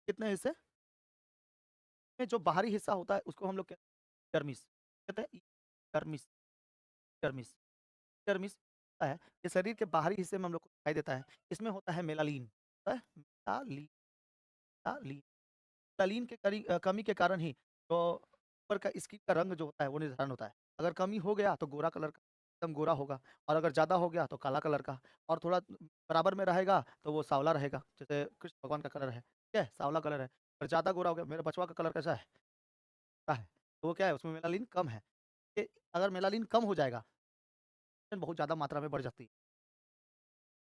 कितने हिस्से में जो बाहरी हिस्सा होता है उसको हम लोग कहते हैं डर्मिस, कहते हैं डर्मिस, डर्मिस, डर्मिस होता है, ये शरीर के बाहरी हिस्से में हम लोग को दिखाई देता है। इसमें होता है मेलानिन, होता है मेलानिन, मेलानिन। मेलानिन के कमी के कारण ही जो ऊपर का स्किन का रंग जो होता है वो निर्धारण होता है। अगर कमी हो गया तो गोरा कलर का एकदम गोरा होगा, और अगर ज़्यादा हो गया तो काला कलर का, और थोड़ा बराबर में रहेगा तो वो सांवला रहेगा। जैसे कृष्ण भगवान का कलर है, ठीक है? सांवला कलर है। और ज़्यादा गोरा हो गया, मेरा बचवा का कलर कैसा है? है, तो वो क्या है, उसमें मेलानिन कम है। ये अगर मेलानिन कम हो जाएगा, बहुत ज़्यादा मात्रा में बढ़ जाती है,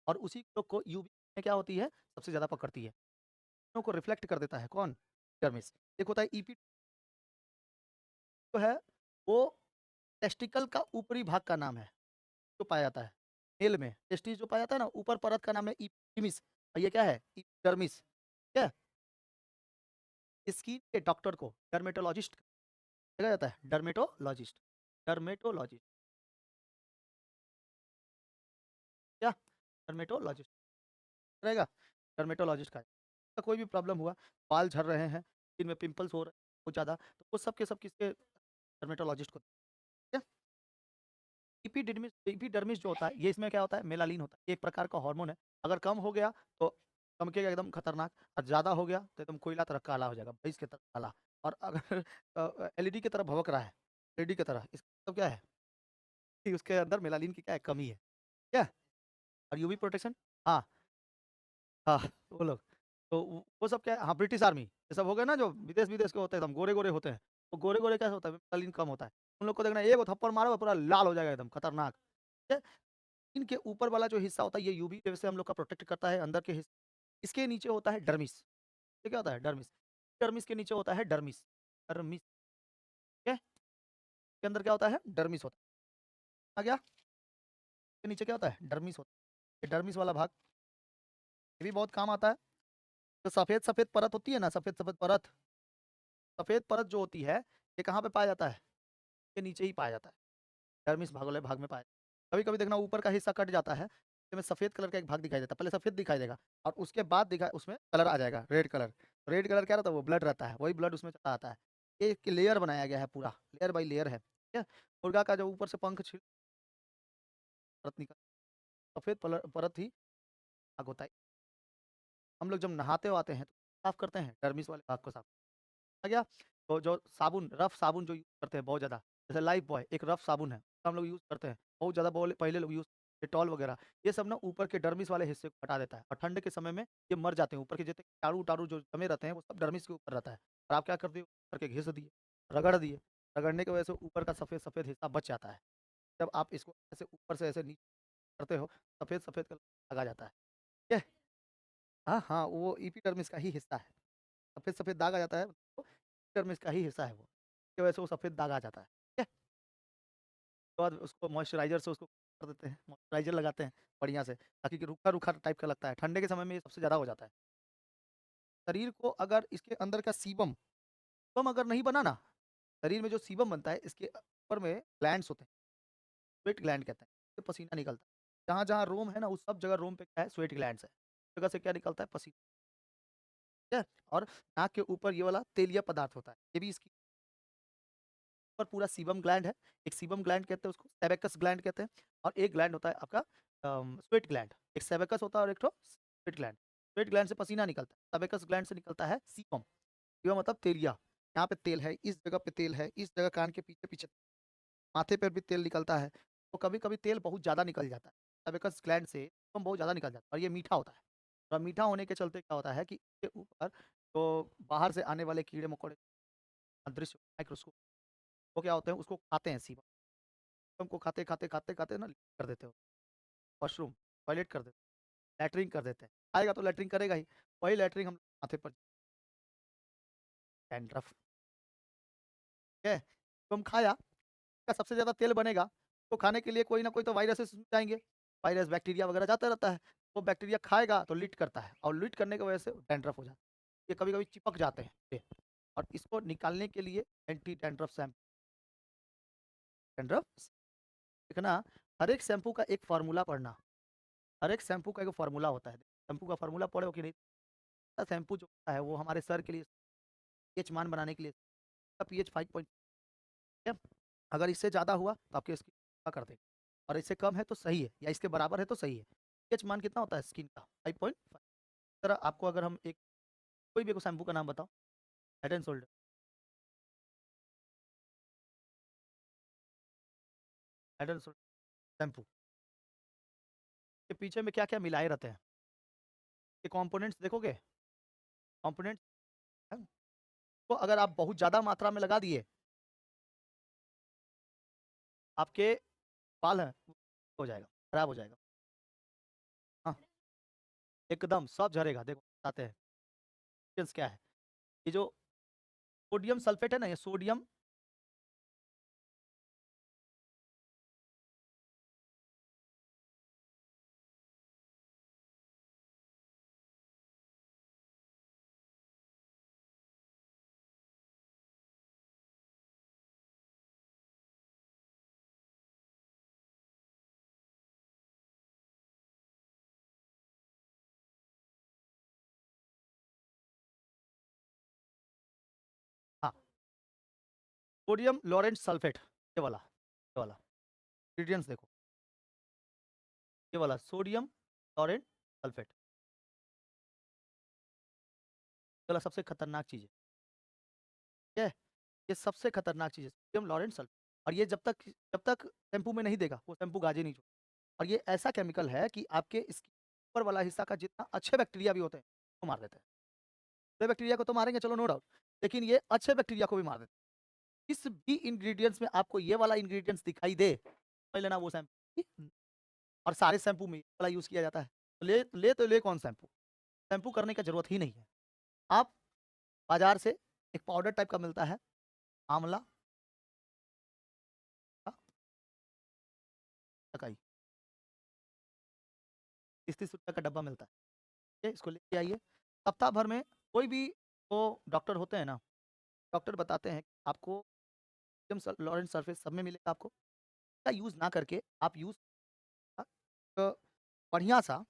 और उसी लोग को यूवी में क्या होती है, सबसे ज़्यादा पकड़ती है। लोगों को रिफ्लेक्ट कर देता है कौन? डर्मिस। एक होता है ईपी, जो है वो टेस्टिकल का ऊपरी भाग का नाम है, जो पाया जाता है। मेल में टेस्टिस जो पाया जाता है ना, ऊपर परत का नाम है इपिडर्मिस, और ये क्या है? एपिडर्मिस, ठीक है? स्किन के डॉक्टर को डर्मेटोलॉजिस्ट कहा जाता है, डर्मेटोलॉजिस्ट, डर्मेटोलॉजिस्ट, क्या? डर्मेटोलॉजिस्ट रहेगा, डर्मेटोलॉजिस्ट का कोई भी प्रॉब्लम हुआ, बाल झड़ रहे हैं, स्किन में पिंपल्स हो रहे हैं बहुत ज़्यादा, तो वो सब के सब किसके? डर्मेटोलॉजिस्ट को, ठीक है? एपिडर्मिस जो होता है, ये इसमें क्या होता है? मेलानिन होता है, ये एक प्रकार का हार्मोन है। अगर कम हो गया तो चमकेगा एकदम खतरनाक, और ज़्यादा हो गया तो एकदम कोयला तरह काला हो जाएगा, भैंस की तरह काला। और अगर एलईडी की तरह भभक रहा है, एलईडी की तरह, इसका मतलब क्या है कि उसके अंदर मेलानिन की क्या है? कमी है, क्या? और यूवी प्रोटेक्शन, हाँ, हाँ, वो लोग, तो वो सब क्या है? हाँ, ब्रिटिश आर्मी, ये सब हो गए ना जो विदेश-विदेश के होते हैं, एकदम गोरे-गोरे होते हैं। तो गोरे-गोरे कैसे होता है? मेलानिन कम होता है। उन लोग को देखना, एक थप्पड़ मारो पूरा लाल हो जाएगा एकदम खतरनाक। ठीक है? इनके ऊपर वाला जो हिस्सा होता है, ये यूवी रे से हम लोग का प्रोटेक्ट करता है, अंदर के हिस्से। इसके नीचे होता है डर्मिस। ये क्या होता है? डर्मिस। डर्मिस के नीचे होता है डर्मिस। डर्मिस, ठीक है? के अंदर क्या होता है? डर्मिस होता है। आ गया? के नीचे क्या होता है? डर्मिस होता है। ये डर्मिस वाला भाग ये भी बहुत काम आता है। जो सफ़ेद-सफ़ेद परत होती है ना, सफ़ेद-सफ़ेद परत, सफ़ेद परत जो होती है, ये कहाँ पे पाया जाता है? ये नीचे ही पाया जाता है। डर्मिस भाग वाले भाग में पाया, कभी-कभी देखना ऊपर का हिस्सा कट जाता है, उसमें सफ़ेद कलर का एक भाग दिखाई देता है। पहले सफ़ेद दिखाई देगा, और उसके बाद दिखा उसमें कलर आ जाएगा, रेड कलर। रेड कलर क्या रहता है? वो ब्लड रहता है, वही ब्लड उसमें चला आता है। ये एक लेयर बनाया गया है पूरा, लेयर बाय लेयर है, ठीक है? मुर्गा का जो ऊपर से पंख छिल परत निकल, सफ़ेद परत ही भाग होता है। हम लोग जब नहाते आते हैं, तो साफ करते हैं, डर्मिस वाले भाग को साफ, आ गया? तो जो साबुन, रफ साबुन जो यूज़ करते हैं बहुत ज़्यादा, जैसे लाइफ बॉय एक रफ साबुन है, हम लोग यूज़ करते हैं। बहुत ज़्यादा बोले पहले लोग यूज़, डेटॉल वगैरह, ये सब ना ऊपर के डर्मिस वाले हिस्से को हटा देता है, और ठंड के समय में ये मर जाते हैं। ऊपर के जितने कीटाणु-उटाणु जो जमे रहते हैं, वो सब डर्मिस के ऊपर रहता है। और आप क्या करते हो? करके घिस दिए, रगड़ दिए, रगड़ने की वजह से ऊपर का सफ़ेद-सफ़ेद हिस्सा बच जाता है। जब आप इसको ऐसे ऊपर से ऐसे नीचे करते हो, सफ़ेद-सफ़ेद कलर आ जाता है, ठीक है? हाँ, हाँ, वो एपिडर्मिस का ही हिस्सा है। सफ़ेद-सफ़ेद दाग आ जाता है, वो एपिडर्मिस का ही हिस्सा है वो। इसकी वजह से वो सफ़ेद दाग आ जाता है, ठीक है? उसके बाद उसको मॉइस्चराइज़र से उसको कर देते हैं, मॉइस्चराइज़र लगाते हैं बढ़िया से, ताकि कि रूखा-रूखा टाइप का लगता है। ठंडे के समय में ये सबसे ज़्यादा हो जाता है। शरीर को अगर इसके अंदर का सीबम सीबम अगर नहीं बना ना, शरीर में जो सीबम बनता है, इसके ऊपर में ग्लैंड्स होते हैं, स्वेट ग्लैंड कहते हैं, इससे पसीना निकलता है। जहाँ-जहाँ रोम है ना, उस सब जगह रोम पे क्या है? स्वेट ग्लैंड्स है। उस जगह से क्या निकलता है? पसीना, ठीक है? और नाक के ऊपर ये वाला तेलीय पदार्थ होता है, ये भी इसकी पर पूरा सीबम ग्लैंड है। एक सीबम ग्लैंड कहते हैं उसको, सेबेकस ग्लैंड कहते हैं, और एक ग्लैंड होता है आपका स्वेट ग्लैंड। एक सेबेकस होता है और एक ठो स्वेट ग्लैंड। स्वेट ग्लैंड से पसीना निकलता है, सेबेकस ग्लैंड से निकलता है सीबम। सीबम मतलब तेलिया। यहाँ पे तेल है, इस जगह पे तेल है, इस जगह कान के पीछे-पीछे, माथे पर भी तेल निकलता है। तो कभी-कभी तेल बहुत ज़्यादा निकल जाता है। सेबेकस ग्लैंड से सीबम बहुत ज़्यादा निकल जाता है, और ये मीठा होता है। और मीठा होने के चलते क्या होता है कि इसके ऊपर तो बाहर से आने वाले कीड़े-मकोड़े, अदृश्य माइक्रोस्कोप, वो क्या होते हैं? उसको खाते हैं सीबम। को खाते ना कर देते हो, वॉशरूम, टॉयलेट कर देते, लैट्रिन कर देते हैं। आएगा तो लैट्रिन करेगा ही, वही लैट्रिन हम माथे पर, डैंड्रफ, ठीक है? तो हम खाया, का सबसे ज़्यादा तेल बनेगा, तो खाने के लिए कोई ना कोई तो वायरसेस जाएँगे, वायरस, बैक्टीरिया वगैरह जाता रहता है। वो बैक्टीरिया खाएगा तो लीट करता है, और लीट करने की वजह से डैंड्रफ हो जाता है। ये कभी-कभी चिपक जाते हैं ये, और इसको निकालने के लिए एंटी डैंड्रफ डैंड्रफ देखना, हर एक शैम्पू का एक फ़ॉर्मूला पढ़ना, हर एक शैम्पू का एक फ़ॉर्मूला होता है। शैम्पू का फ़ॉर्मूला पढ़े हो कि नहीं? शैम्पू जो होता है वो हमारे सर के लिए पीएच मान बनाने के लिए पीएच 5 पॉइंट है। अगर इससे ज़्यादा हुआ तो आपके स्किन का कर देगा और इससे कम है तो सही है या इसके बराबर है तो सही है। पीएच मान कितना होता है स्किन का? 5.5। तरह आपको अगर हम एक कोई भी एक शैम्पू का नाम बताओ, head and shoulder, head and shoulder shampoo के पीछे में क्या-क्या मिलाए रहते हैं? ये कंपोनेंट्स देखोगे? कंपोनेंट्स हैं, तो अगर आप बहुत ज़्यादा मात्रा में लगा दिए, आपके बाल हैं, हो जाएगा, खराब हो जाएगा। हाँ, एकदम सब झड़ेगा। देखो बताते हैं, इंग्रीडिएंट्स क्या है? ये जो सोडियम सल्फेट है ना, ये सोडियम हाँ, सोडियम लॉरेंट सल्फेट, ये वाला इंग्रीडिएंट्स देखो, ये वाला सोडियम लॉरेंट सल्फेट, ये वाला सबसे खतरनाक चीज़ है, ठीक है? ये सबसे खतरनाक चीज़ है, सोडियम लॉरेंट सल्फेट। और ये जब तक शैम्पू में नहीं देगा, वो शैम्पू गाज ही नहीं छोड़ेगा। और ये ऐसा केमिकल है कि आपके स्किन ऊपर वाला हिस्सा का जितना अच्छे बैक्टीरिया भी होते हैं, वो मार देता है। बुरे बैक्टीरिया को तो मारेंगे चलो नो डाउट, लेकिन ये अच्छे बैक्टीरिया को भी मार देता है। किस भी इंग्रीडिएंट्स में आपको ये वाला इंग्रीडिएंट्स दिखाई दे, समझ लेना वो शैम्पू और सारे शैम्पू में ये वाला यूज़ किया जाता है। तो ले कौन शैम्पू? शैम्पू करने की ज़रूरत ही नहीं है। आप बाज़ार से एक पाउडर टाइप का मिलता है, आंवला का टकाई, ₹30-30 का डब्बा मिलता है। ठीक है? इसको लेके आइए। हफ्ता भर में कोई भी वो डॉक्टर होते हैं ना, डॉक्टर बताते हैं कि आपको एकदम लॉरेंट सरफेस सब में मिलेगा आपको। इसका यूज़ ना करके आप यूज़ अ, बढ़िया-सा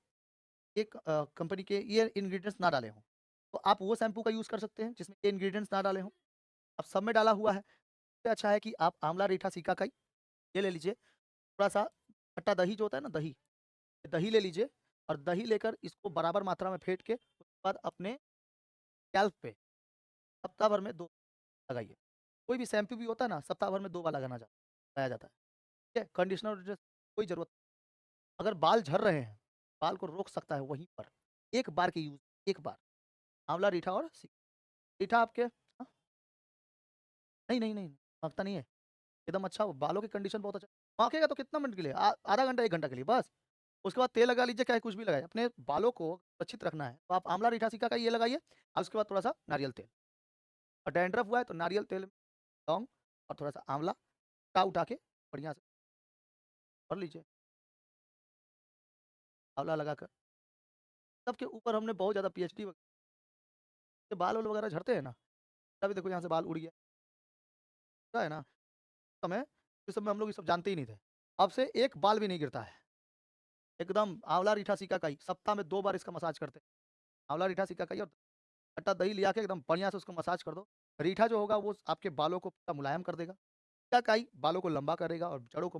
एक कंपनी के ये इंग्रीडिएंट्स ना डाले हों। तो आप वो शैम्पू का यूज़ कर सकते हैं जिसमें ये इंग्रीडिएंट्स ना डाले हों। अब सब में डाला हुआ है। इससे अच्छा है कि आप आंवला, रीठा, सिकाकाई ये ले लीजिए। थोड़ा-सा खट्टा दही जो होता है ना दही, दही ले लीजिए और दही लेकर इसको बराबर मात्रा में फेंट के उसके बाद अपने स्कैल्प पे हफ्ता भर में 2 लगाइए। कोई भी शैम्पू भी होता है ना, सप्ताह भर में 2 बार लगाया जाता है। ठीक है? कंडीशनर वडीशनर कोई ज़रूरत, अगर बाल झड़ रहे हैं, बाल को रोक सकता है वहीं पर। एक बार के यूज़, एक बार। आंवला, रीठा और रीठा आपके नहीं, नहीं, नहीं, महकता नहीं है। एकदम अच्छा वो बालों की कंडीशन बहुत अच्छा महकेगा तो कितना मिनट के लिए? आधा घंटा, 1 घंटा के लिए बस। उसके बाद तेल लगा लीजिए, चाहे कुछ भी लगाइए। अपने बालों को सुरक्षित रखना है, तो आप आंवला, रीठा, सिकाकाई ये लगाइए और उसके बाद थोड़ा-सा नारियल तेल। और डैंड्रफ हुआ है तो नारियल तेल, लौंग और थोड़ा-सा आंवला उठा के बढ़िया से कर लीजिए, आंवला लगाकर। सबके ऊपर हमने बहुत ज़्यादा पीएचडी के बाल-वाल वगैरह झड़ते हैं ना, अभी देखो यहाँ से बाल उड़ गया, क्या है ना, समय इस समय हम लोग ये सब जानते ही नहीं थे। अब से एक बाल भी नहीं गिरता है। एकदम आंवला, रीठा, सिकाकाई सप्ताह में 2 बार इसका मसाज करते हैं। आंवला, रीठा, सिकाकाई और खट्टा दही लिया के एकदम बढ़िया से उसको मसाज कर दो। रीठा जो होगा वो आपके बालों को पूरा मुलायम कर देगा। सिकाकाई बालों को लंबा करेगा और जड़ों को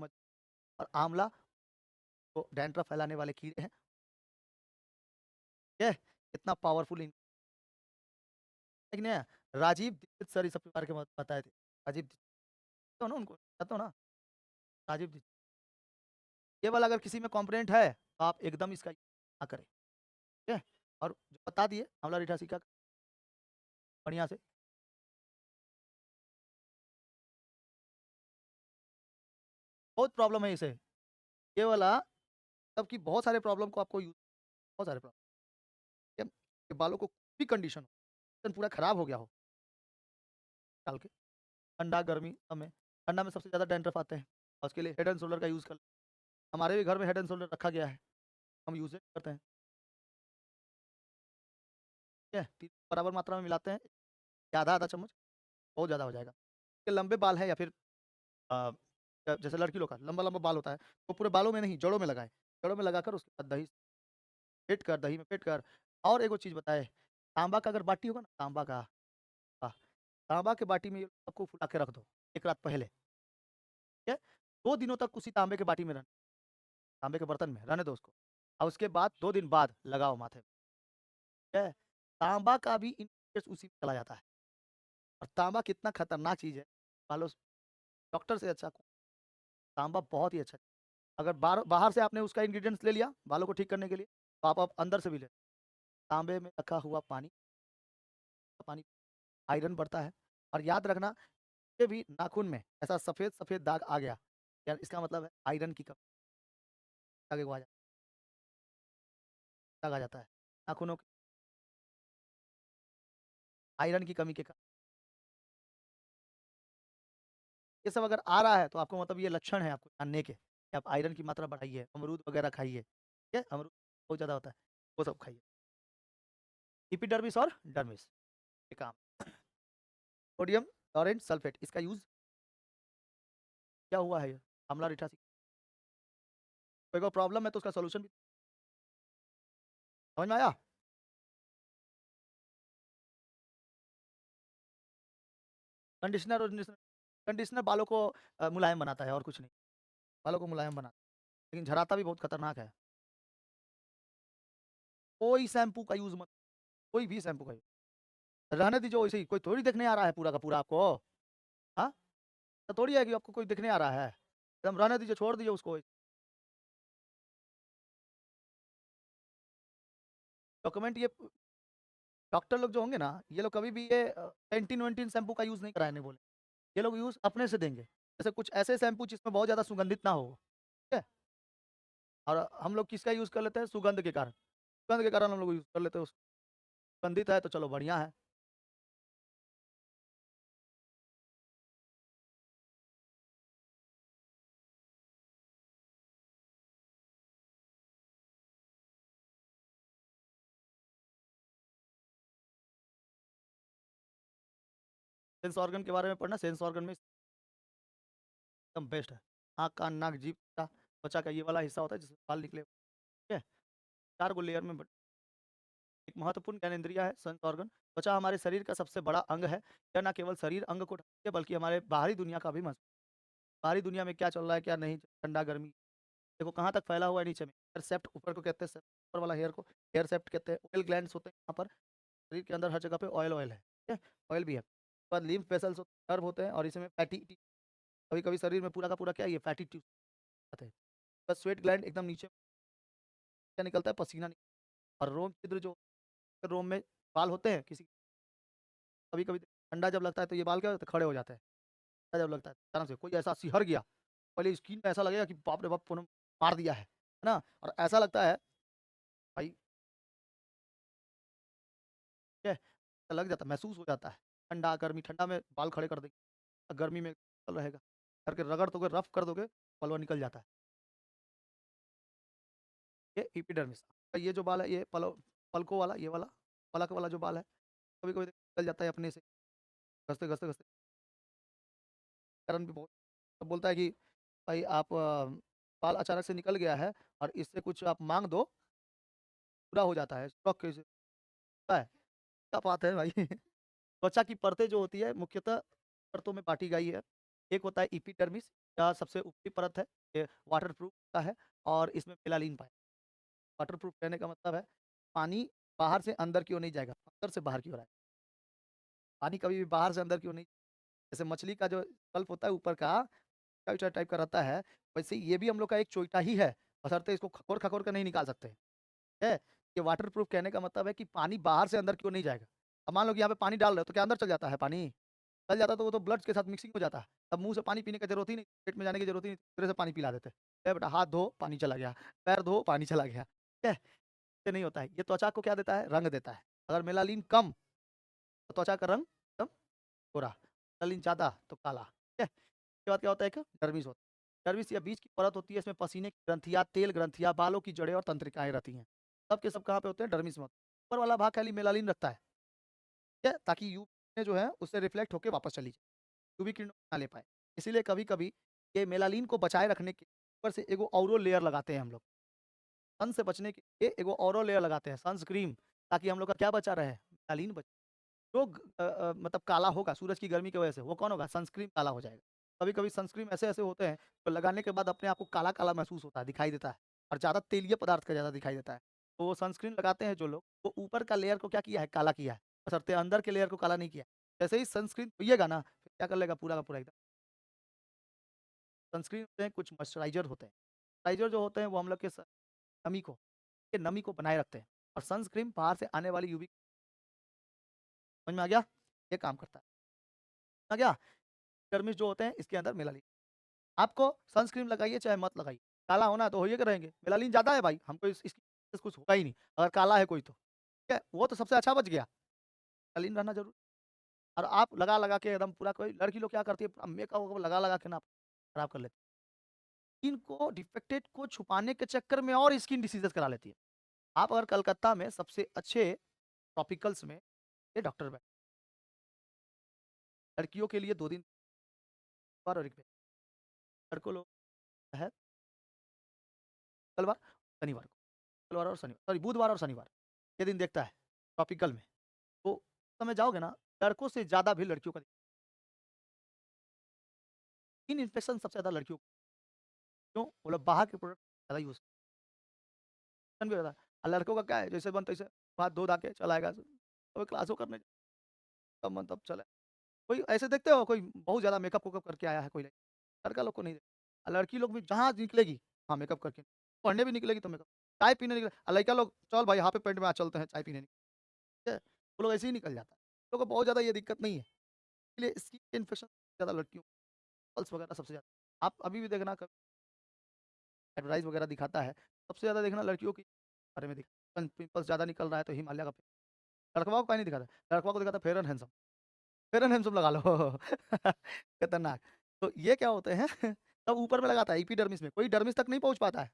और आंवला वो डैंड्रफ फैलाने वाले कीड़े हैं। ठीक है? इतना पावरफुल इन लेकिन राजीव दीक्षित सर इस सब के बारे में बताए थे। राजीव दीक्षित तो ना उनको जानते हो ना? राजीव दीक्षित। ये वाला अगर किसी में कॉम्प्लेंट है, तो आप एकदम इसका ना करें, ठीक है? और जो बता दिए आंवला, रीठा, सिका बढ़िया से बहुत प्रॉब्लम है इसे। ये वाला सबकी बहुत सारे प्रॉब्लम को आपको बहुत सारे प्रॉब्लम ठीक है? कि बालों को कोई भी कंडीशन हो, पूरा खराब हो गया हो, डाल के ठंडा, गर्मी सब में। ठंडा में सबसे ज़्यादा डैंड्रफ आते हैं और उसके लिए हेड एंड शोल्डर का यूज़ कर हमारे भी घर में हेड एंड शोल्डर रखा गया है, हम यूज़ करते हैं, ठीक है? बराबर मात्रा में मिलाते हैं, या आधा-आधा चम्मच, बहुत ज़्यादा हो जाएगा। के लंबे बाल हैं या फिर अ, जैसे लड़की लोग का लंबा-लंबा बाल होता है, तो पूरे बालों में नहीं, जड़ों में लगाएँ। जड़ों में लगाकर उसके बाद दही में फेंट कर और एक वो चीज़ बताएँ, तांबा का अगर बाटी होगा ना, तांबा का, हाँ, तांबा के बाटी में ये सबको फुला के रख दो 1 रात पहले, ठीक है? 2 दिनों तक उसी तांबे के बाटी में रहने, तांबे के बर्तन में रहने दो उसको, और उसके बाद 2 दिन बाद लगाओ माथे पे, ठीक है? तांबा का भी इंटरेस्ट उसी में चला जाता है, और तांबा कितना खतरनाक चीज़ है, मान लो डॉक्टर से अच्छा तांबा बहुत ही अच्छा है। अगर बाहर से आपने उसका इंग्रीडिएंट्स ले लिया बालों को ठीक करने के लिए, तो आप अंदर से भी ले, तांबे में रखा हुआ पानी, पानी आयरन बढ़ता है। और याद रखना, ये भी नाखून में ऐसा सफ़ेद-सफ़ेद दाग आ गया, यार इसका मतलब है आयरन की कमी, आगे को आ जाता दाग आ जाता है। नाखूनों की आयरन की कमी के कारण ये सब अगर आ रहा है, तो आपको मतलब ये लक्षण है आपको जानने के, कि आप आयरन की मात्रा बढ़ाइए, अमरूद वगैरह खाइए, ठीक है? अमरूद बहुत ज़्यादा होता है, वो सब खाइए। एपिडर्मिस और डर्मिस ये काम, सोडियम टॉरेंट सल्फेट इसका यूज़ क्या हुआ है ये? आंवला रीठा कोई को प्रॉब्लम है तो उसका सॉल्यूशन भी समझ में आया? कंडीशनर वंडीशनर कंडीशनर बालों को मुलायम बनाता है और कुछ नहीं, बालों को मुलायम बनाता है, लेकिन झड़ाता भी बहुत खतरनाक है। कोई शैम्पू का यूज़ मत, कोई भी शैम्पू का यूज़ रहने दीजिए वैसे ही, कोई थोड़ी देखने आ रहा है पूरा का पूरा आपको, हाँ? तो थोड़ी है कि आपको कोई देखने आ रहा है, एकदम रहने दीजिए, छोड़ दीजिए उसको। डॉक्यूमेंट ये डॉक्टर लोग जो होंगे ना, ये लोग कभी भी ये पैंटीन-वैंटीन शैम्पू का यूज़ नहीं कराने बोले, ये लोग यूज़ अपने से देंगे। जैसे कुछ ऐसे शैम्पू जिसमें बहुत ज़्यादा सुगंधित ना हो, ठीक है? और हम लोग किसका यूज़ कर लेते हैं? सुगंध के कारण। सुगंध के कारण हम लोग यूज़ कर लेते हैं उसको। सुगंधित है तो चलो बढ़िया है। सेंस ऑर्गन के बारे में पढ़ना, सेंस ऑर्गन में एकदम बेस्ट है। आँख, कान, नाक, जीभ का, त्वचा का ये वाला हिस्सा होता है जिसमें बाल निकले, ठीक है? 4 गो लेयर में बट एक महत्वपूर्ण ज्ञानेंद्रिय है सेंस ऑर्गन। त्वचा हमारे शरीर का सबसे बड़ा अंग है। यह ना केवल शरीर अंग को ढकती है बल्कि हमारे बाहरी दुनिया का भी बाहरी दुनिया में क्या चल रहा है, क्या नहीं, ठंडा, गर्मी, देखो कहाँ तक फैला हुआ है नीचे में। हेयर सेप्ट ऊपर को कहते हैं, ऊपर वाला हेयर को हेयर सेप्ट कहते हैं। ऑयल ग्लैंड्स होते हैं यहाँ पर, शरीर के अंदर हर जगह पे ऑयल-ऑयल है, ठीक है? ऑयल भी है। उसके बाद लिम्फ वेसल्स होते हैं, नर्व होते हैं और इसमें फैटी कभी-कभी शरीर में पूरा का पूरा क्या है ये फैटी टिश्यू आते हैं। बस स्वेट ग्लैंड एकदम नीचे क्या निकलता है, पसीना और रोम छिद्र जो रोम में बाल होते हैं किसी कभी-कभी ठंडा जब लगता है तो ये बाल क्या होता है खड़े हो जाते हैं। ठंडा जब लगता है अचानक से कोई ऐसा सिहर गया, पहले स्किन पे ऐसा लगेगा कि बाप रे बाप! पूनम मार दिया है ना? और ऐसा लगता है भाई क्या है, लग जाता है, महसूस हो जाता है। ठंडा, गर्मी, ठंडा में बाल खड़े कर देंगे, गर्मी में रहेगा। करके रगड़ दोगे, रफ कर दोगे, बाल वो निकल जाता है। ये एपिडर्मिस ये जो बाल है ये पलकों वाला ये वाला पलक वाला जो बाल है, कभी-कभी निकल जाता है अपने से, घसते-घसते-घसते कारण भी बहुत तो बोलता है कि भाई आप बाल अचानक से निकल गया है और इससे कुछ आप माँग दो, पूरा हो जाता है। शौक कैसे होता है? क्या बात है भाई! त्वचा की परतें जो होती है मुख्यतः परतों में बाँटी गई है। एक होता है एपिडर्मिस या सबसे ऊपरी परत है, ये वाटरप्रूफ होता है और इसमें मेलानिन पाया वाटरप्रूफ कहने का मतलब है पानी बाहर से अंदर की ओर नहीं जाएगा, अंदर से बाहर की ओर आएगा। पानी कभी भी बाहर से अंदर की ओर नहीं जैसे मछली का जो पल्प होता है ऊपर का, चोइचा टाइप का रहता है, वैसे ही ये भी हम लोग का एक चोइटा ही है, बशर्ते इसको खकोर-खकोर के नहीं निकाल सकते, है? ये वाटरप्रूफ कहने का मतलब है कि पानी बाहर से अंदर की ओर नहीं जाएगा। अब मान लो कि यहाँ पे पानी डाल रहे हो, तो क्या अंदर चल जाता है पानी? चल जाता तो वो तो ब्लड के साथ मिक्सिंग हो जाता। तब मुँह से पानी पीने की ज़रूरत ही नहीं, पेट में जाने की ज़रूरत ही नहीं, सिरे से पानी पिला देते। "ए बेटा हाथ धो, पानी चला गया, पैर धो, पानी चला गया।" ठीक है? ये नहीं होता है। ये त्वचा को क्या देता है? रंग देता है। अगर मेलानिन कम, तो त्वचा का रंग एकदम गोरा, मेलानिन ज़्यादा तो काला। ठीक है? उसके बाद क्या होता है एक डर्मिस होता है। डर्मिस या बीज की परत होती है, इसमें पसीने की ग्रंथियाँ, तेल ग्रंथियाँ, बालों की जड़ें और तंत्रिकाएँ रहती हैं। सब के सब कहाँ पे होते हैं? डर्मिस में होते हैं। ऊपर वाला भाग खाली मेलानिन रखता है, ठीक है? ताकि यूवी किरणें जो है उससे रिफ्लेक्ट होके वापस चली जाए, यूवी किरणों को ना ले पाए। इसीलिए कभी-कभी ये मेलानिन को बचाए रखने के ऊपर से एगो औरो लेयर लगाते हैं हम लोग। सन से बचने के लिए एगो औरो लेयर लगाते हैं, सनस्क्रीन ताकि हम लोग का क्या बचा रहे? मेलानिन बच जो मतलब काला होगा सूरज की गर्मी की वजह से, वो कौन होगा? सनस्क्रीन काला हो जाएगा। कभी-कभी सनस्क्रीन ऐसे-ऐसे होते हैं, तो लगाने के बाद अपने आप को काला-काला महसूस होता है, दिखाई देता है और ज़्यादा तेलीय पदार्थ का ज़्यादा दिखाई देता है। तो वो सनस्क्रीन लगाते हैं जो लोग, वो ऊपर का लेयर को क्या किया है? काला किया है, बशर्ते अंदर के लेयर को काला नहीं किया। जैसे ही सनस्क्रीन धोइएगा ना, फिर क्या कर लेगा पूरा का पूरा एकदम सनस्क्रीन होते हैं, कुछ मॉइस्चराइज़र होते हैं। मॉइस्चराइज़र जो होते हैं, वो हम लोग के नमी को के नमी को बनाए रखते हैं और सनस्क्रीन बाहर से आने वाली यूवी समझ में आ गया? ये काम करता है। आ गया? डर्मिस जो होते हैं, इसके अंदर मेलानिन आपको सनस्क्रीन लगाइए चाहे मत लगाइए, काला होना है तो होइए के रहेंगे। मेलानिन ज़्यादा है भाई, हमको इस इसकी वजह से कुछ होगा ही नहीं, अगर काला है कोई तो। ठीक है? वो तो सबसे अच्छा बच गया, मेलानिन रहना ज़रूरी और आप लगा-लगा के एकदम पूरा कोई लड़की लोग क्या करती है, मेकअप-वेकअप लगा-लगा के ना खराब कर लेती है। स्किन को डिफेक्टेड को छुपाने के चक्कर में और स्किन डिसीज़ेज़ करा लेती है। आप अगर कलकत्ता में सबसे अच्छे टॉपिकल्स में ये डॉक्टर बैठे लड़कियों के लिए 2 दिन और एक पे लड़कों लोग है मंगलवार, शनिवार को। मंगलवार और शनिवार सॉरी बुधवार और शनिवार, ये दिन देखता है टॉपिकल में। तो उस समय जाओगे ना, लड़कों से ज़्यादा भी लड़कियों का स्किन इन्फेक्शन सबसे ज़्यादा लड़कियों को क्यों? वो लोग बाहर के प्रोडक्ट ज़्यादा यूज़ भी होता है और लड़कों का क्या है जैसे मन तैसे हाथ धो धा के चला आएगा। कोई क्लासो करने तब मन तब चले। कोई ऐसे देखते हो कोई बहुत ज़्यादा मेकअप-वेकअप करके आया है कोई लड़का लोग को नहीं लड़की लोग भी जहाँ निकलेगी हाँ, मेकअप करके। पढ़ने भी निकलेगी तो मेकअप। चाय पीने निकले लड़का लोग चल भाई हाफ पैंट में आज चलते हैं चाय पीने। ठीक है? वो लोग ऐसे ही निकल जाता है। लोगों को बहुत ज़्यादा ये दिक्कत नहीं है। इसलिए स्किन इन्फेक्शन ज़्यादा लड़कियों पिंपल्स वगैरह सबसे ज़्यादा। आप अभी भी देखना कभी एडवर्टाइज़ वगैरह दिखाता है, सबसे ज़्यादा देखना लड़कियों के बारे में दिखा पिंपल्स ज़्यादा निकल रहा है तो हिमालय का लड़कवा को काहे नहीं दिखाता? लड़कवा को दिखाता fair and handsome. Fair and handsome लगा लो। खतरनाक। तो ये क्या होते हैं सब ऊपर में लगाता है एपिडर्मिस में, कोई डर्मिस तक नहीं पहुँच पाता है।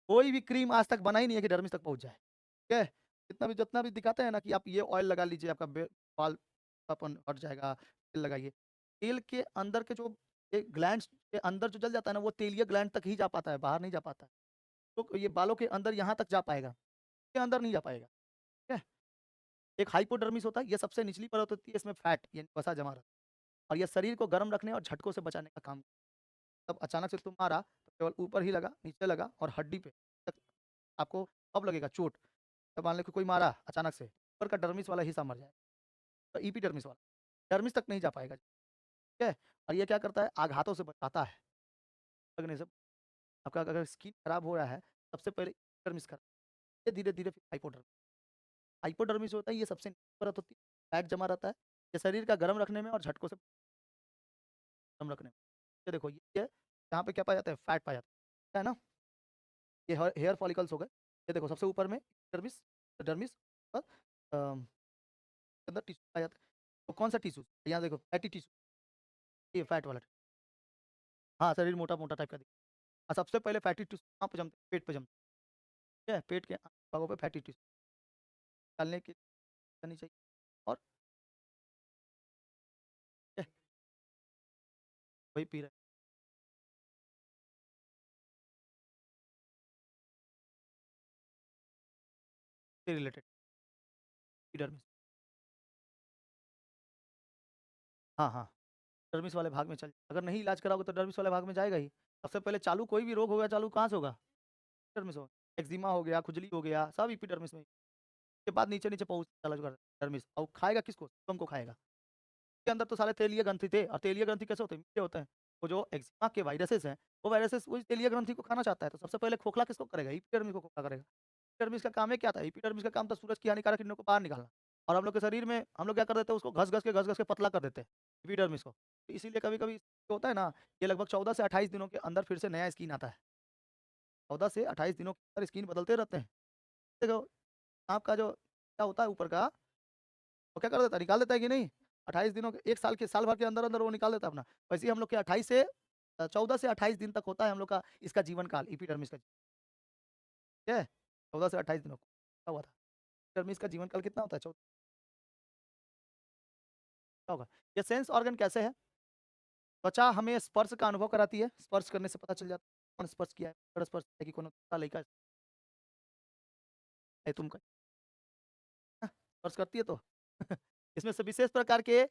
कोई भी क्रीम आज तक बना ही नहीं है कि डर्मिस तक पहुँच जाए। ठीक है? जितना भी दिखाते हैं ना कि आप ये ऑयल लगा लीजिए आपका बाल अपन हट जाएगा, तेल लगाइए। तेल के अंदर के जो ग्लैंड्स के अंदर जो जल जाता है ना वो तेलीय ग्लैंड तक ही जा पाता है, बाहर नहीं जा पाता है। तो ये बालों के अंदर यहाँ तक जा पाएगा, के अंदर नहीं जा पाएगा। ठीक है? एक हाइपोडर्मिस होता है, ये सबसे निचली परत होती है, इसमें फैट यानी वसा जमा रहता है और ये शरीर को गर्म रखने और झटकों से बचाने का काम तब अचानक से तुम मारा, तो केवल ऊपर ही लगा, नीचे लगा और हड्डी पे तक आपको कब लगेगा चोट? जब मान लो कि कोई मारा अचानक से, ऊपर का डर्मिस वाला हिस्सा मर जाएगा, तो एपिडर्मिस वाला, डर्मिस तक नहीं जा पाएगा, ठीक है? और ये क्या करता है, आघातों से बचाता है, लगने से। आपका अगर स्किन खराब हो रहा है, सबसे पहले एपिडर्मिस खराब, ये धीरे-धीरे फिर हाइपोडर्मिस। हाइपोडर्मिस जो होता है, ये सबसे नीचे परत होती है, फैट जमा रहता है, ये शरीर का गर्म रखने में और झटकों से गर्म रखने में। ये देखो, ये यहाँ पे क्या पाया जाता है? फैट पाया जाता है ना? ये हेयर फॉलिकल्स हो गए। ये देखो सबसे ऊपर में डर्मिस डर्मिस और अंदर टिश्यू पाया जाता है। तो कौन-सा टिश्यू? यहाँ देखो फैटी टिश्यू, ये फैट वाला। हाँ, शरीर मोटा-मोटा टाइप का दिखता है। और सबसे पहले फैटी टिश्यू कहाँ पे जमते हैं? पेट पे जमते हैं। ठीक है? पेट के भागों पे फैटी टिश्यू डालने की करनी चाहिए और ठीक है, वही पी रहे हैं, इससे रिलेटेड एपिडर्मिस। हाँ, हाँ, डर्मिस वाले भाग में चल अगर नहीं इलाज कराओगे तो डर्मिस वाले भाग में जाएगा ही। सबसे पहले चालू कोई भी रोग होगा चालू कहाँ से होगा? एपिडर्मिस होगा। एक्जिमा हो गया, खुजली हो गया, सब एपिडर्मिस में ही। उसके बाद नीचे-नीचे पहुँचना चालू कर डर्मिस और खाएगा किसको? सीबम को खाएगा। के अंदर तो सारे तेलीय ग्रंथि थे और तेलीय ग्रंथि कैसे होते हैं? मीठे होते हैं। वो जो एक्जिमा के वायरसेस हैं, वो वायरसेस वही तेलीय ग्रंथि को खाना चाहता है, तो सबसे पहले खोखला किसको करेगा? एपिडर्मिस को खोखला करेगा। एपिडर्मिस का काम है क्या था? एपिडर्मिस का काम था सूरज की हानिकारक किरणों को बाहर निकालना और हम लोग के शरीर में हम लोग क्या कर देते हैं उसको घस-घस के पतला कर देते हैं, एपिडर्मिस को। तो इसीलिए कभी-कभी होता है ना, ये लगभग 14 से 28 दिनों के अंदर फिर से नया स्किन आता है। 14 से 28 दिनों के अंदर स्किन बदलते रहते हैं। देखो, आपका जो क्या होता है ऊपर का वो क्या कर देता है, निकाल देता है कि नहीं? 28 दिनों के 1 साल के साल भर के अंदर-अंदर वो निकाल देता है अपना। वैसे ही हम लोग के 28 से 14 से 28 दिन तक होता है हम लोग का इसका जीवन काल एपिडर्मिस का, ठीक है? 14 से 28 दिनों का क्या हुआ था? एपिडर्मिस का जीवन काल कितना होता है? 14 क्या होगा? ये सेंस ऑर्गन कैसे है? त्वचा हमें स्पर्श का अनुभव कराती है, स्पर्श करने से पता चल जाता है कौन स्पर्श किया है, बड़ा स्पर्श है कि कोनो लइका है तुम स्पर्श करती है तो इसमें से विशेष प्रकार के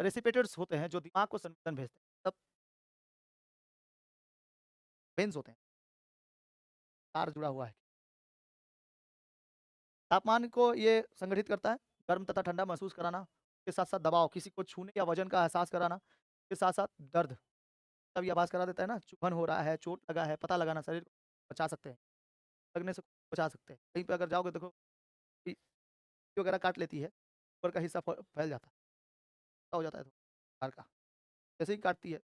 रेसिपिटर्स होते हैं जो दिमाग को संवेदन भेजते हैं। तब वेन्स होते हैं, तार जुड़ा हुआ है। तापमान को ये संगठित करता है, गर्म तथा ठंडा महसूस कराना, के साथ-साथ दबाव, किसी को छूने या वजन का एहसास कराना, के साथ-साथ दर्द, तब ये आभास करा देता है ना, चुभन हो रहा है, चोट लगा है, पता लगाना, शरीर को बचा सकते हैं, लगने से बचा सकते हैं। कहीं पे अगर जाओगे देखो कि वगैरह काट लेती है, ऊपर का हिस्सा फैल जाता है, हो जाता है तो बाहर का। जैसे ही काटती है,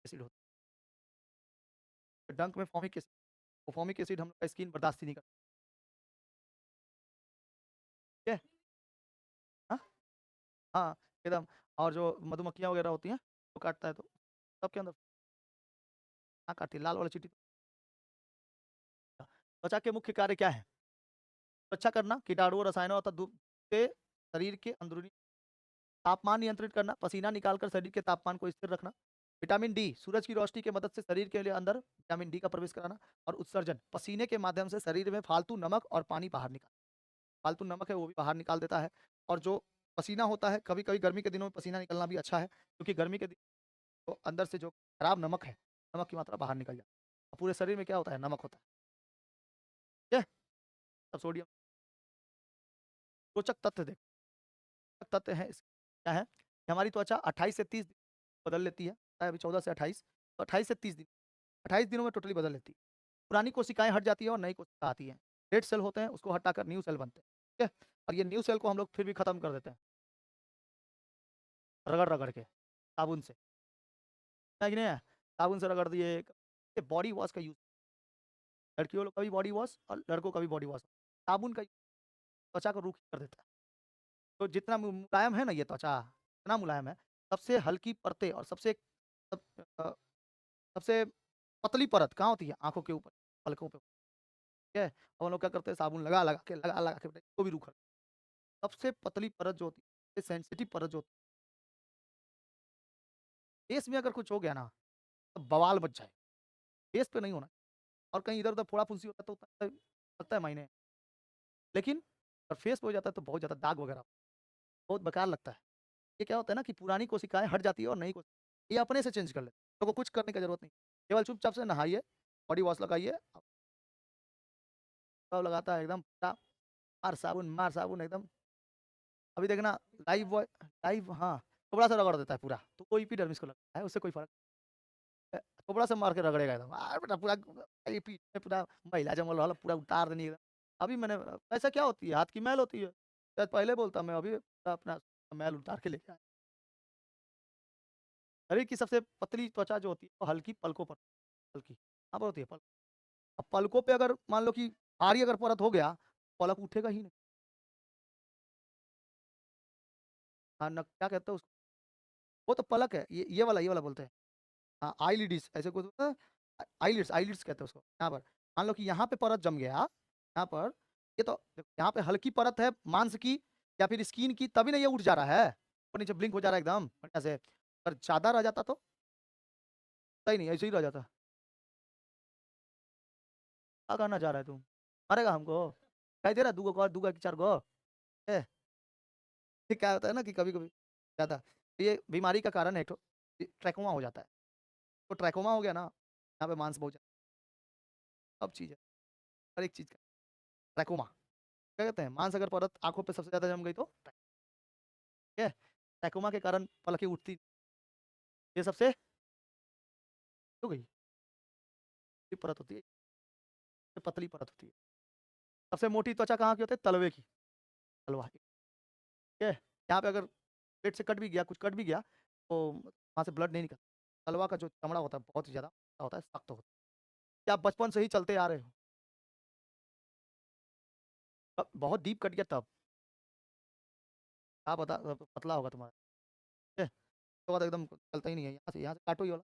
एसिड होता है। डंक में फॉर्मिक एसिड, वो फॉर्मिक एसिड हम लोग का स्किन बर्दाश्त ही नहीं करता। ठीक है? हाँ? हाँ, एकदम। और जो मधुमक्खियाँ वगैरह होती हैं, वो काटता है तो सबके अंदर हाँ, काटती है, लाल वाली चींटी। त्वचा के मुख्य कार्य क्या हैं? सुरक्षा करना, कीटाणुओं, रसायनों तथा धूप से शरीर के अंदरूनी तापमान नियंत्रित करना, पसीना निकालकर शरीर के तापमान को स्थिर रखना। विटामिन डी, सूरज की रोशनी की मदद से शरीर के लिए अंदर विटामिन डी का प्रवेश कराना। और उत्सर्जन, पसीने के माध्यम से शरीर में फालतू नमक और पानी बाहर निकाल, फालतू नमक है वो भी बाहर निकाल देता है। और जो पसीना होता है, कभी-कभी गर्मी के दिनों में पसीना निकलना भी अच्छा है, क्योंकि गर्मी के दिन तो अंदर से जो खराब नमक है, नमक की मात्रा बाहर निकल जाती है। और पूरे शरीर में क्या होता है? नमक होता है। ठीक है? अब सोडियम। रोचक तथ्य देखो, तथ्य है इस क्या है कि हमारी त्वचा 28 से 30 दिन बदल लेती है। अभी 14 से 28, तो 28 से 30 दिन, 28 दिनों में टोटली बदल लेती है। पुरानी कोशिकाएँ हट जाती हैं और नई कोशिका आती हैं। डेड सेल होते हैं, उसको हटाकर न्यू सेल बनते हैं। ठीक है? और ये न्यू सेल को हम लोग फिर भी खत्म कर देते हैं, रगड़-रगड़ के, साबुन से। है कि नहीं है? साबुन से रगड़ दिए। ये बॉडी वॉश का यूज़, लड़कियों लोग का भी बॉडी वॉश और लड़कों का भी बॉडी वॉश। साबुन का त्वचा को रूखी कर देता है। तो जितना मुलायम है ना ये त्वचा, इतना मुलायम है, सबसे हल्की परतें और सब अ, सबसे पतली परत कहाँ होती है? आँखों के ऊपर, पलकों पे, ठीक है? और हम लोग क्या करते हैं, साबुन लगा-लगा के इसको भी रूखा, सबसे पतली परत जो होती है, सेंसिटिव परत जो होती है, फेस में अगर कुछ हो गया ना, तो बवाल मच जाए। फेस पे नहीं होना, और कहीं इधर-उधर फोड़ा-फुंसी होता है तो लगता है मायने। लेकिन अगर फेस पे हो जाता है तो बहुत ज़्यादा दाग वगैरह, बहुत बेकार लगता है। ये क्या होता है ना कि पुरानी कोशिकाएँ हट जाती है और नई कोशिका ये अपने से चेंज कर लेते हैं। आपको कुछ करने की ज़रूरत नहीं। केवल चुपचाप से नहाइए, बॉडी वॉश लगाइए, सब लगाता है एकदम पूरा, मार साबुन एकदम। अभी देखना, लाइव हाँ, थोड़ा-सा रगड़ देता है पूरा, तो वो एपिडर्मिस को लगता है, उससे कोई फ़र्क थोड़ा सा मार के रगड़ेगा एकदम, बेटा पूरा ये पीठ में पूरा मैला जमल रहल पूरा उतार देनी एकदम। अभी मैंने ऐसा क्या होती है? हाथ की मैल होती है। शायद पहले बोलता मैं अभी अपना मैल उतार के लेके आया। शरीर की सबसे पतली त्वचा जो होती है, वो हल्की पलकों पर, हल्की कहाँ पर होती है? पलक। अब पलकों पे अगर मान लो कि भारी अगर परत हो गया, पलक उठेगा ही नहीं। हाँ, न क्या कहते हैं उसको? वो तो पलक है, ये वाला बोलते हैं। हाँ, आईलिड्स ऐसे कुछ होता है। आईलिड्स आईलिड्स कहते हैं उसको। यहाँ पर मान लो कि यहाँ पे परत जम गया, यहाँ पर, ये तो देखो यहाँ पे हल्की परत है मांस की या फिर स्किन की, तभी ना ये उठ जा रहा है। ऊपर नीचे ब्लिंक हो जा रहा है एकदम बढ़िया से। अगर ज़्यादा रह जाता तो? सही नहीं, ऐसे ही रह जाता। क्या करना चाह रहा है तू? मारेगा हमको? दिखाई दे रहा है दूगो को, दूगो की 4 गो? ए, ये क्या होता है ना कि कभी-कभी ज़्यादा ये बीमारी का कारण है एक ठो, ट्रैकोमा हो जाता है। तो ट्रैकोमा हो गया ना, यहाँ पे मांस बहुत सब चीज़ है, हर एक चीज़ का ट्रैकोमा। क्या कहते हैं? मांस अगर परत आँखों पे सबसे ज़्यादा जम गई तो ठीक है? ट्रैकोमा के कारण पलकें उठती, ये सबसे हो गई, ये परत होती है, ये पतली परत होती है। सबसे मोटी त्वचा कहाँ की होती है? तलवे की, तलवा, ठीक है? यहाँ पे अगर पेट से कट भी गया, कुछ कट भी गया, तो वहाँ से ब्लड नहीं निकलता। तलवा का जो चमड़ा होता है बहुत ही ज़्यादा होता है, सख्त होता है। क्या आप बचपन से ही चलते आ रहे हो? बहुत डीप कट गया तब, क्या पता पतला होगा तुम्हारा, ठीक है? उसके बाद एकदम चलता ही नहीं है, यहाँ से काटो ये वाला।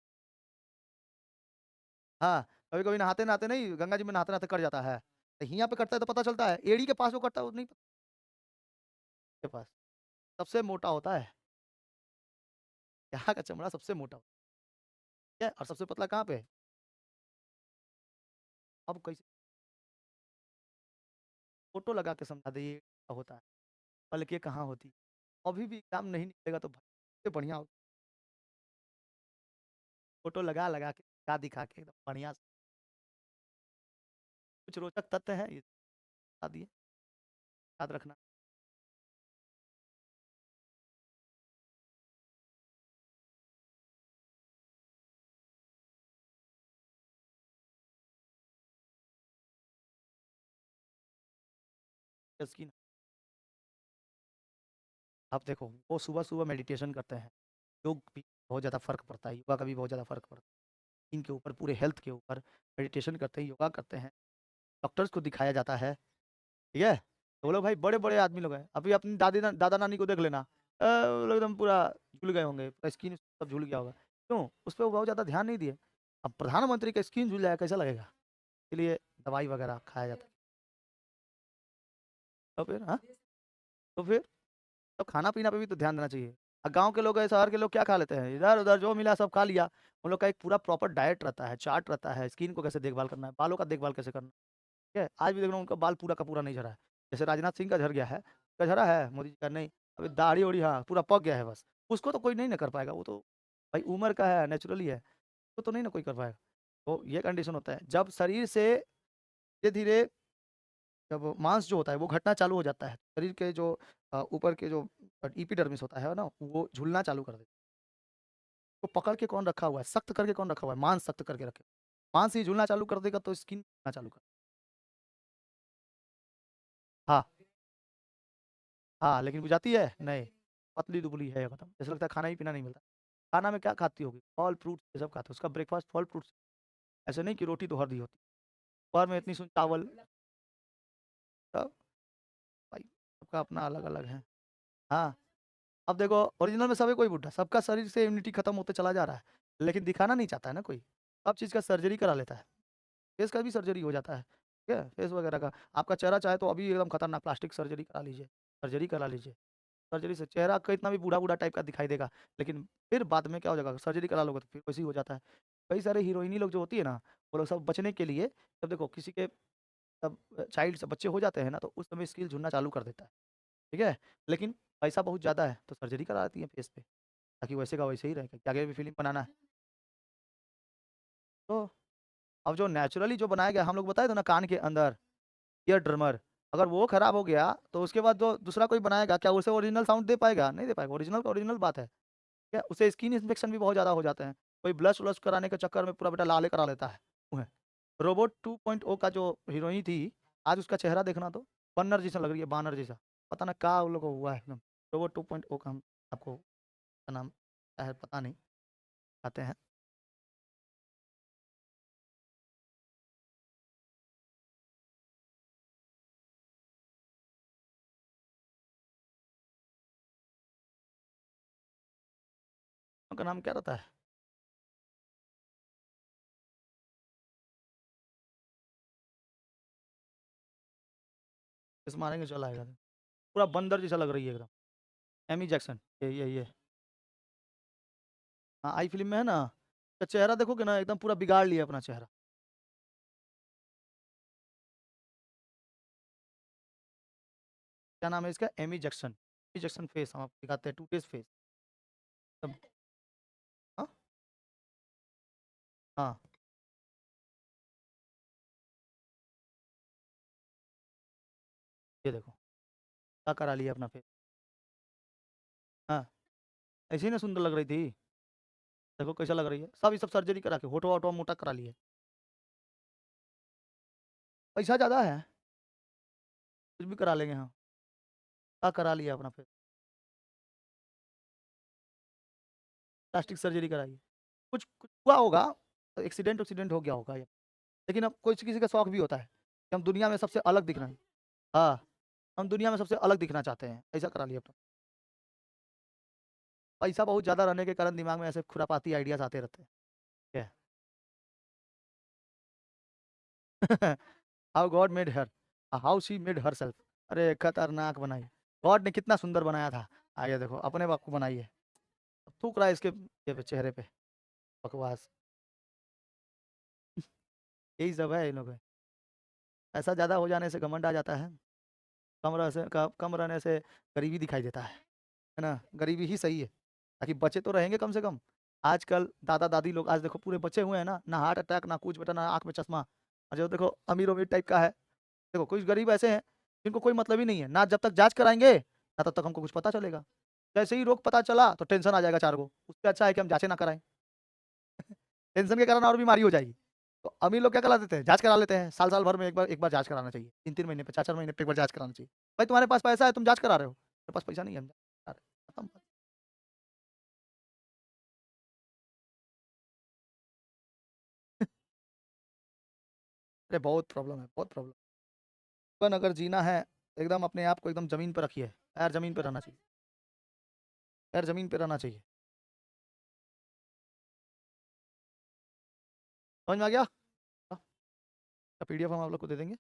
हाँ, कभी-कभी नहाते-नहाते नहीं, गंगा जी में नहाते-नहाते कट जाता है। तो हिया पे कटता है तो पता चलता है, एड़ी के पास जो कटता है वो नहीं पता के पास। सबसे मोटा होता है, यहाँ का चमड़ा सबसे मोटा होता है और सबसे पतला कहाँ पे है? अब कैसे फ़ोटो लगा के समझा दें ये क्या होता है। पल के कहाँ होती है। अभी भी एग्ज़ाम नहीं निकलेगा तो भाई इससे बढ़िया हो फ़ोटो लगा-लगा के दिखा के एकदम बढ़िया से कुछ रोचक तथ्य हैं ये बता दिए, याद रखना। स्किन आप देखो वो सुबह-सुबह मेडिटेशन करते हैं, योग भी बहुत ज़्यादा फ़र्क पड़ता है, योगा का भी बहुत ज़्यादा फ़र्क पड़ता है। इनके ऊपर पूरे हेल्थ के ऊपर मेडिटेशन करते हैं, योगा करते हैं, डॉक्टर्स को दिखाया जाता है, ठीक है? तो वो लोग भाई बड़े-बड़े आदमी लोग हैं, अभी अपनी दादा-नानी को देख लेना वो लोग एकदम पूरा झूल गए होंगे, पूरा स्किन सब झूल गया होगा। क्यों? उस पे वो बहुत ज़्यादा ध्यान नहीं दिए। अब प्रधानमंत्री का स्किन झूल जाएगा कैसा लगेगा? इसलिए दवाई वगैरह खाया जाता है। तो फिर हाँ? तो फिर? तो खाना-पीना पे भी तो ध्यान देना चाहिए। गाँव के लोग शहर के लोग क्या खा लेते हैं, इधर-उधर जो मिला सब खा लिया। उन लोग का एक पूरा प्रॉपर डाइट रहता है, चार्ट रहता है, स्किन को कैसे देखभाल करना है, बालों का देखभाल कैसे करना है, ठीक है? आज भी देख रहा हूँ उनका बाल पूरा का पूरा नहीं झड़ा है। जैसे राजनाथ सिंह का झड़ गया है, उसका झड़ा है, मोदी जी का नहीं। अभी दाढ़ी-वाढ़ी हाँ, पूरा पक गया है बस। उसको तो कोई नहीं ना कर पाएगा, वो तो भाई उम्र का है, नेचुरली है, वो तो नहीं ना कोई कर पाएगा। तो ये कंडीशन होता है। जब शरीर से धीरे-धीरे जब मांस जो होता है वो घटना चालू हो जाता है, शरीर के जो ऊपर के जो एपिडर्मिस होता है ना, वो झूलना चालू कर देता है। तो पकड़ के कौन रखा हुआ है, सख्त करके कौन रखा हुआ है? मांस सख्त करके रखे। मांस ही झूलना चालू कर देगा तो स्किन झूलना चालू कर हाँ, हाँ, लेकिन बुझाती है? नहीं, पतली-दुबली है एकदम, ऐसा लगता है खाना ही पीना नहीं मिलता। खाना में क्या खाती होगी? फल फ्रूट्स ये सब खाते हो, उसका ब्रेकफ़ास्ट फल फ्रूट्स ऐसे नहीं कि रोटी तो हर दी होती। दोपहर में इतनी चावल तब भाई सबका अपना अलग-अलग है। हाँ, अब देखो ओरिजिनल में सब है कोई बुड्ढा, सबका शरीर से इम्यूनिटी खत्म होते चला जा रहा है, लेकिन दिखाना नहीं चाहता है ना कोई। सब चीज़ का सर्जरी करा लेता है, फेस का भी सर्जरी हो जाता है, ठीक है? फेस वगैरह का, आपका चेहरा चाहे तो अभी एकदम खतरनाक प्लास्टिक सर्जरी करा लीजिए, सर्जरी करा लीजिए। सर्जरी से चेहरा कितना भी बूढ़ा-बूढ़ा टाइप का दिखाई देगा, लेकिन फिर बाद में क्या हो जाएगा, सर्जरी करा लोगे तो फिर वैसे ही हो जाता है। कई सारे हीरोइनी लोग जो होती है ना, वो लोग सब बचने के लिए जब देखो किसी के तब चाइल्ड से बच्चे हो जाते हैं ना, तो उस समय स्किल झुरना चालू कर देता है, ठीक है? लेकिन पैसा बहुत ज़्यादा है, तो सर्जरी करा देती है फेस पे, ताकि वैसे का वैसे ही रहे, क्योंकि आगे भी फ़िल्म बनाना है। तो अब जो नेचुरली जो बनाया गया, हम लोग बताए थे ना कान के अंदर, ईयर ड्रमर, अगर वो खराब हो गया, तो उसके बाद जो दूसरा कोई बनाएगा, क्या उसे ओरिजिनल साउंड दे पाएगा? नहीं दे पाएगा, ओरिजिनल का ओरिजिनल बात है। क्या उसे स्किन इन्फेक्शन भी बहुत ज़्यादा हो जाते हैं। कोई ब्लश-व्लश कराने के चक्कर में पूरा बेटा लाल करा लेता है। वो है। रोबोट 2.0 का जो हीरोइन थी, आज उसका चेहरा देखना तो, बन्नर जैसा लग रही है, बानर जैसा। पता ना क्या उन लोगों को हुआ है एकदम। रोबोट 2.0 का हम आपको का नाम क्या है पता नहीं, आते हैं। उनका नाम क्या रहता है? इस मारेंगे चल आएगा। पूरा बंदर जैसा लग रही है एकदम। एमी जैक्सन, ये। हाँ, आई फ़िल्म में है ना, उसका चेहरा देखोगे ना एकदम पूरा बिगाड़ लिया अपना चेहरा। क्या नाम है इसका? Amy Jackson. Amy Jackson face हम आपको दिखाते हैं, टू फेस फेस। तब हाँ? हाँ, ये देखो, क्या करा लिया अपना फेस। हाँ, ऐसे ही ना सुंदर लग रही थी। देखो कैसा लग रही है। सब ये सब सर्जरी करा के होठवा-वोठवा मोटा करा लिए। पैसा ज़्यादा है, कुछ भी करा लेंगे हाँ। क्या करा लिया अपना फेस। प्लास्टिक सर्जरी कराई। कुछ कुछ हुआ होगा, एक्सीडेंट हो गया होगा ये। लेकिन अब कोई किसी का शौक भी होता है, कि हम दुनिया में सबसे अलग दिखना है। हाँ, हम दुनिया में सबसे अलग दिखना चाहते हैं, ऐसा करा लिया अपना। पैसा बहुत ज़्यादा रहने के कारण दिमाग में ऐसे खुरापाती आइडियाज़ आते रहते हैं। क्या how God made her, how she made herself. अरे खतरनाक बनाई। गॉड ने कितना सुंदर बनाया था। ये देखो अपने बाप को बनाई है। थूक रहा है इसके ये पे चेहरे पे, बकवास। यही सब है इन लोगों में। पैसा ज़्यादा हो जाने से घमंड आ जाता है। कम रहने से गरीबी दिखाई देता है ना? गरीबी ही सही है, ताकि बचे तो रहेंगे कम से कम। आजकल दादा-दादी लोग आज देखो पूरे बचे हुए हैं ना हार्ट अटैक, ना कुछ बेटा, ना आँख में चश्मा। और जो देखो अमीर-अमीर टाइप का है। देखो कुछ गरीब ऐसे हैं, जिनको कोई मतलब ही नहीं है, ना जब तक जाँच कराएँगे, ना तब तक हमको कुछ पता चलेगा। जैसे ही रोग पता चला, तो टेंशन आ जाएगा 4 गो। उससे अच्छा है कि हम जाँचें ना कराएँ। टेंशन के कारण और बीमारी हो जाएगी। तो अमीर लोग क्या करा देते हैं, जाँच करा लेते हैं। साल-साल भर में एक बार जाँच कराना चाहिए। 3-3 महीने पे, 4-4 महीने पे एक बार जाँच कराना चाहिए। भाई तुम्हारे पास पैसा है, तुम जाँच करा रहे हो। मेरे पास पैसा नहीं है, हम जाँच करा रहे हैं। खत्म। अरे बहुत प्रॉब्लम है, बहुत प्रॉब्लम। जीवन अगर जीना है, एकदम अपने आप को एकदम ज़मीन पे रखिए। पैर ज़मीन पे रहना चाहिए। पैर ज़मीन पे रहना चाहिए। समझ में आ गया? हाँ, पीडीएफ हम आप लोग को दे देंगे।